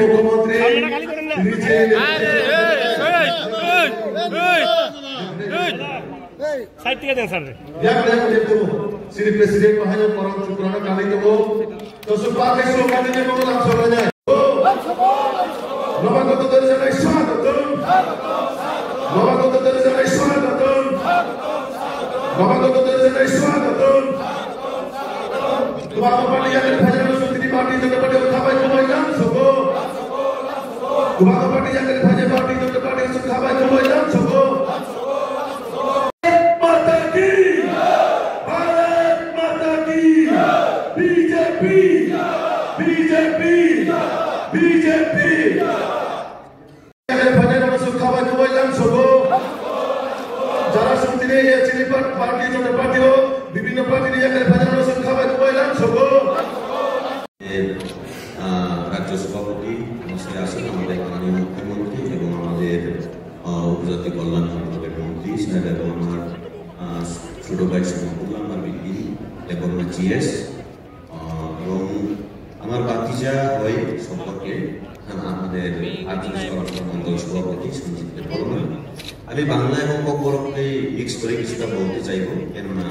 মুখ্যমন্ত্রী Sini Presiden Mahayam Orang Cukrana kali itu Tosuk pakai slogan ini mau langsung aja Nomor kota dari sana Iswadatum Nomor kota dari sana Iswadatum Nomor kota dari sana Iswadatum Tuhan kembali yang dihajar Sutri Parti itu kepada Uthabai Kumayan Sogo Tuhan kembali yang dihajar Parti itu kepada Uthabai Kumayan Sogo BJP yang banyak masuk kawan kawan yang sobo jara sumtine ya cilipat parti jodoh parti ho bibina parti yang banyak masuk kawan kawan yang sobo রাজ্য সভাপতি মশাই আছেন আমাদের মাননীয় মুখ্যমন্ত্রী এবং আমাদের উপজাতি কল্যাণ মন্ত্রকের মন্ত্রী স্যার এবং আমার ছোট ভাই শফিকুল্লাহ আমার বিপি এবং জিএস এবং আমার বাতিজা হয় সম্পর্কে আমাদের আঞ্চলিক মন্ডল সভাপতি সঞ্জিত বর্মন আমি বাংলা এবং ককবরককে মিক্স করে কিছুটা বলতে চাইব কেননা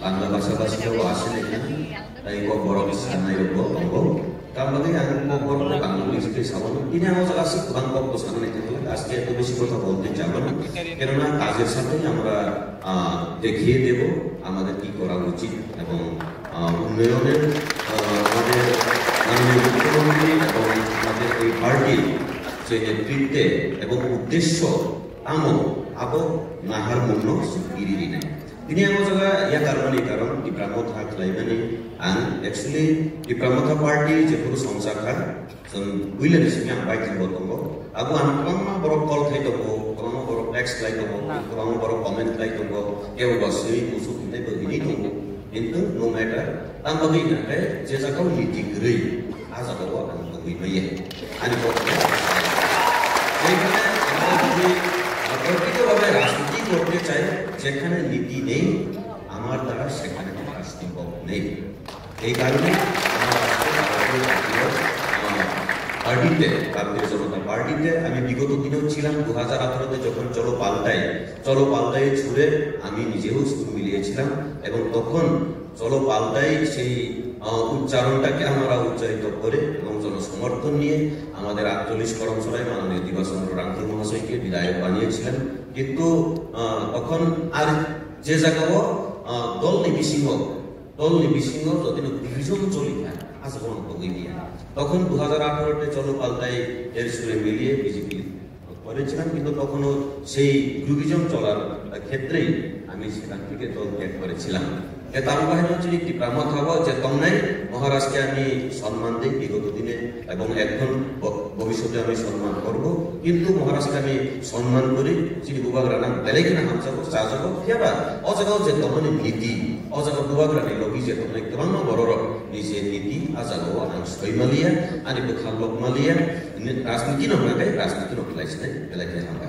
বাংলা ভাষাভাষীরাও আসেন এখানে তাই ককবরক সানাই রব তার মানে আমি ককবরক বাংলা মিক্সকে সাবানো তিনি আমার আসে প্রধান পক্ষ সামনে থেকে আজকে এত বেশি কথা বলতে যাব না কেননা কাজের সাথে আমরা দেখিয়ে দেব আমাদের কি করা উচিত এবং উন্নয়নের আমাদের মাননীয় মুখ্যমন্ত্রী এবং আমাদের এই পার্টির যে নেতৃত্বে এবং উদ্দেশ্য আমো আবো নাহার মূল্য গিরি নাই তিনি আমার জায়গা ইয়া কারণ di Pramotha Klaimani ang actually di Pramotha Party je puru samsakha son uile ni sing baik tin botongo aku an kama borok call thai to kama borok text lai to kama borok comment lai to eu basui musuh kita begini to itu no matter tang bagi na je sakau niti grei aza ko akan bagi baye ani ko এইখানে আমরা প্রকৃতভাবে রাজনীতি করতে চাই যেখানে নীতি নেই আমার দ্বারা সেখানে রাজনীতি নেই এই কারণে পার্টিতে ভারতীয় জনতা পার্টিতে আমি বিগত দিনেও ছিলাম 2018-তে যখন চলো পাল্টাই ছুড়ে আমি নিজেও সুর মিলিয়েছিলাম এবং তখন চলো পাল্টাই সেই উচ্চারণটাকে আমরা উচ্চারিত করে এবং জনসমর্থন নিয়ে আমাদের 48 কর্মশালায় মাননীয় দিবাচন্দ্র রাঙ্কি মহাশয়কে বিধায়ক বানিয়েছিলেন কিন্তু তখন আর যে জায়গাও দল নিবিসিংহ যদি ডিভিশন চলি থাকে আজীবন বগি দিয়ে তখন 2018-তে চলো পাল্টাই এর সুরে মিলিয়ে বিজেপি করেছিলাম কিন্তু তখনও সেই গ্রুপিজম চলার ক্ষেত্রেই আমি সেখান থেকে দল ত্যাগ করেছিলাম তার বাহিনী হচ্ছে একটি প্রামত হব যে তমনাই মহারাজকে আমি সম্মান দিই বিগত দিনে এবং এখন ভবিষ্যতে আমি সম্মান করব কিন্তু মহারাজকে আমি সম্মান করি যিনি বুবাগ্রানা বেলেগিনা হামসাবো চাজাবো কেবা অজাগাও যে তমনি নীতি অজাগা বুবাগ্রানি লগি যে তমনি কেমন বড়র নিজে নীতি আজাগাও আং সইমালিয়া আনি বখালক মালিয়া রাজনীতি নমনাকে রাজনীতি নকলাইছে বেলেগিনা হামবা